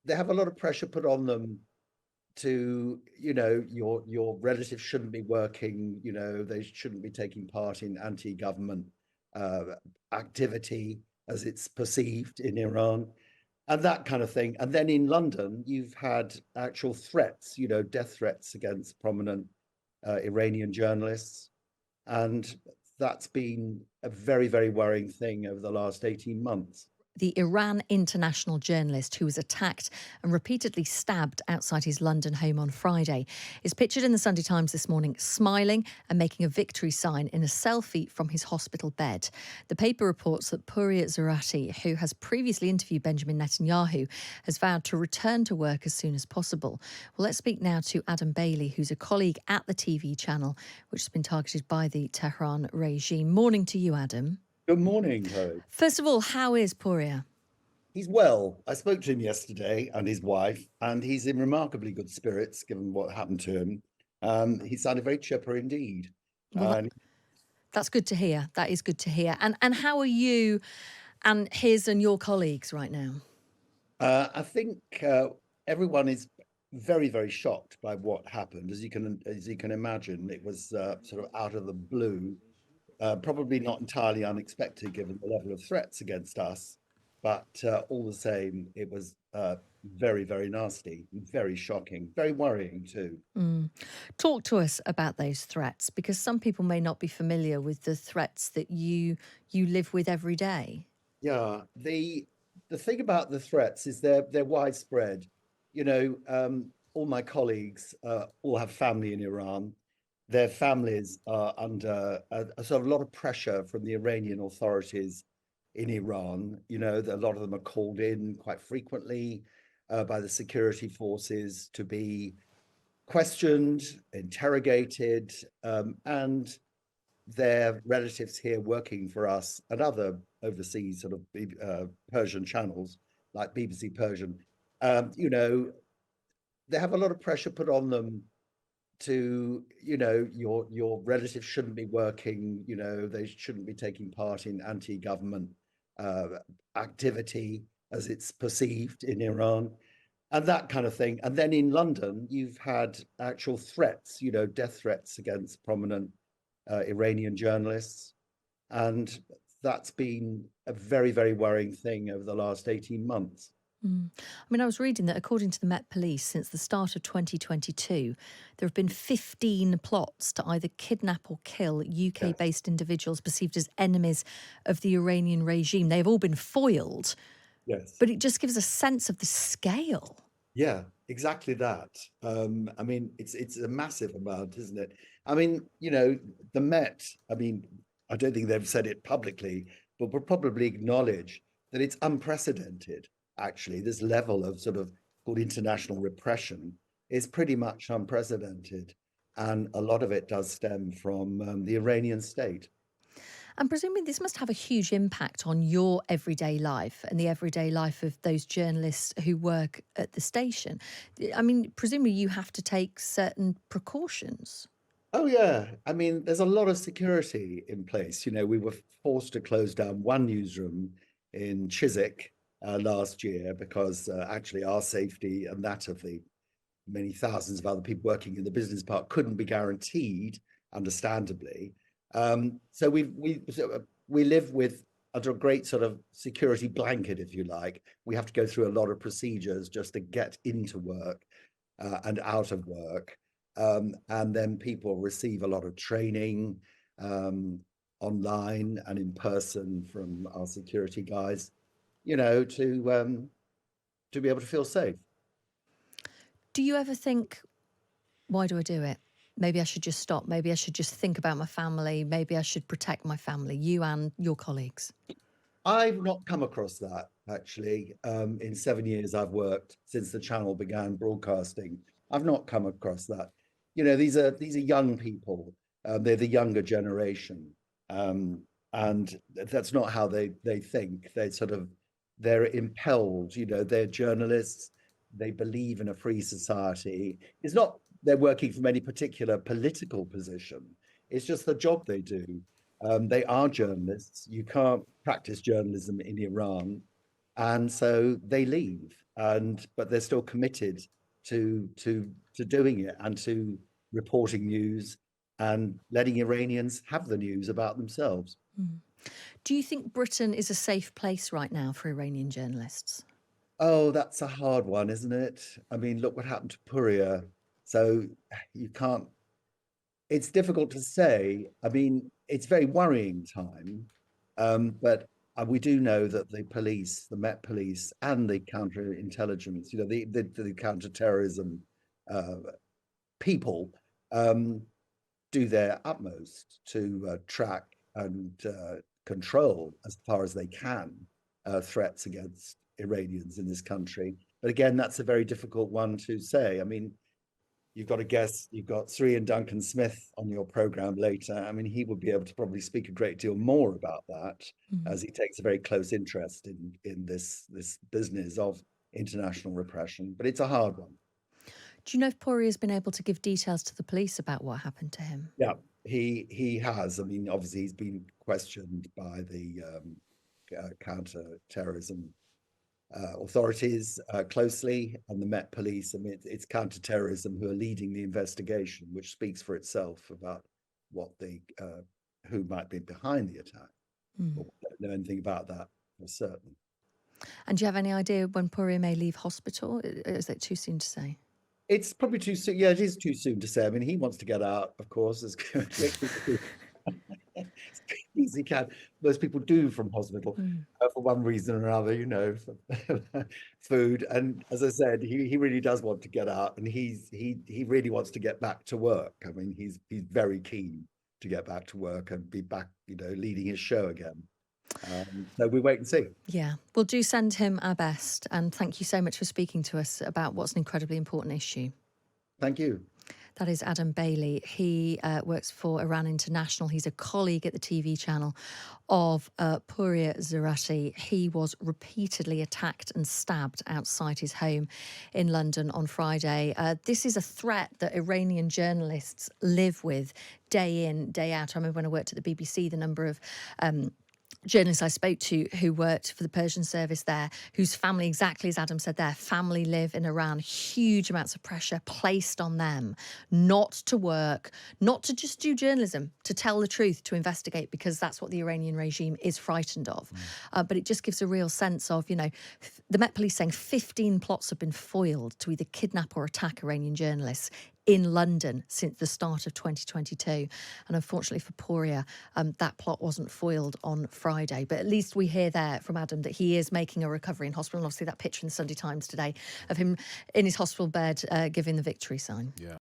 they have a lot of pressure put on them to, your relatives shouldn't be working, they shouldn't be taking part in anti-government uh, activity as it's perceived in Iran, and that kind of thing. And then in London, you've had actual threats, death threats against prominent Iranian journalists. And that's been a very, very worrying thing over the last 18 months. The Iran international journalist who was attacked and repeatedly stabbed outside his London home on Friday is pictured in the Sunday Times this morning smiling and making a victory sign in a selfie from his hospital bed. The paper reports that Puriya Zarati, who has previously interviewed Benjamin Netanyahu, has vowed to return to work as soon as possible. Well, let's speak now to Adam Baillie, who's a colleague at the TV channel, which has been targeted by the Tehran regime. Morning to you, Adam. Good morning, Chloe. First of all, how is Puriya? He's well. I spoke to him yesterday and his wife, and he's in remarkably good spirits given what happened to him. He sounded very chipper indeed. Well, And that's good to hear. That is good to hear. And how are you and his and your colleagues right now? I think everyone is very, very shocked by what happened. As you can imagine, it was sort of out of the blue, probably not entirely unexpected given the level of threats against us. But all the same, it was very, very nasty, very shocking, very worrying too. Talk to us about those threats, because some people may not be familiar with the threats that you live with every day. Yeah, the thing about the threats is they're widespread. All my colleagues all have family in Iran. Their families are under a sort of lot of pressure from the Iranian authorities in Iran. A lot of them are called in quite frequently by the security forces to be questioned, interrogated, and their relatives here working for us and other overseas sort of Persian channels like BBC Persian, they have a lot of pressure put on them to, your relatives shouldn't be working, they shouldn't be taking part in anti-government uh, activity as it's perceived in Iran, and that kind of thing. And then in London, you've had actual threats, death threats against prominent Iranian journalists. And that's been a very, very worrying thing over the last 18 months. I mean, I was reading that according to the Met Police, since the start of 2022, there have been 15 plots to either kidnap or kill UK Yes. based individuals perceived as enemies of the Iranian regime. They have all been foiled, Yes. but it just gives a sense of the scale. Yeah, exactly that. I mean, it's a massive amount, isn't it? I mean, the Met, I mean, I don't think they've said it publicly, but will probably acknowledge that it's unprecedented, actually. This level of sort of called international repression is pretty much unprecedented. And a lot of it does stem from the Iranian state. And presumably, this must have a huge impact on your everyday life and the everyday life of those journalists who work at the station. I mean, presumably, you have to take certain precautions. Oh yeah, I mean, there's a lot of security in place. We were forced to close down one newsroom in Chiswick last year because actually our safety and that of the many thousands of other people working in the business park couldn't be guaranteed, understandably. So we live with under a great sort of security blanket, if you like. We have to go through a lot of procedures just to get into work and out of work. And then people receive a lot of training online and in person from our security guys, to be able to feel safe. Do you ever think, why do I do it? Maybe I should just stop. Maybe I should just think about my family. Maybe I should protect my family, you and your colleagues. I've not come across that actually. In 7 years I've worked since the channel began broadcasting. I've not come across that. These are young people. They're the younger generation, um, and that's not how they think. They're impelled. They're journalists. They believe in a free society. It's not they're working from any particular political position. It's just the job they do. They are journalists. You can't practice journalism in Iran, and so they leave. but they're still committed to doing it and to reporting news and letting Iranians have the news about themselves. Mm. Do you think Britain is a safe place right now for Iranian journalists? Oh, that's a hard one, isn't it? I mean, look what happened to Puria. So you can't, it's difficult to say. I mean, it's a very worrying time, but we do know that the police, the Met Police, and the counterintelligence, the counterterrorism uh, people, um, do their utmost to track and control as far as they can threats against Iranians in this country. But again, that's a very difficult one to say. I mean, you've got to guess, you've got Sri and Duncan Smith on your program later. I mean, he would be able to probably speak a great deal more about that, as he takes a very close interest in this business of international repression. But it's a hard one. Do you know if Pori has been able to give details to the police about what happened to him? Yeah, he has. I mean, obviously, he's been questioned by the counter-terrorism authorities closely, and the Met Police. I mean, it's counter-terrorism who are leading the investigation, which speaks for itself about what who might be behind the attack. But we don't know anything about that for certain. And do you have any idea when Pori may leave hospital? Is it too soon to say? It's probably too soon. Yeah, it is too soon to say. I mean, he wants to get out, of course, as quickly as he can. Most people do from hospital for one reason or another, for food. And as I said, he really does want to get out, and he really wants to get back to work. I mean, he's very keen to get back to work and be back, leading his show again. So we wait and see. Yeah, we'll do send him our best. And thank you so much for speaking to us about what's an incredibly important issue. Thank you. That is Adam Baillie. He works for Iran International. He's a colleague at the TV channel of Puria Zarati. He was repeatedly attacked and stabbed outside his home in London on Friday. This is a threat that Iranian journalists live with day in, day out. I remember when I worked at the BBC, the number of journalists I spoke to who worked for the Persian service there, whose family, exactly as Adam said there, family live in Iran, huge amounts of pressure placed on them not to work, not to just do journalism, to tell the truth, to investigate, because that's what the Iranian regime is frightened of. But it just gives a real sense of, the Met Police saying 15 plots have been foiled to either kidnap or attack Iranian journalists in London since the start of 2022. And unfortunately for Puria, that plot wasn't foiled on Friday. But at least we hear there from Adam that he is making a recovery in hospital. And obviously that picture in the Sunday Times today of him in his hospital bed giving the victory sign. Yeah.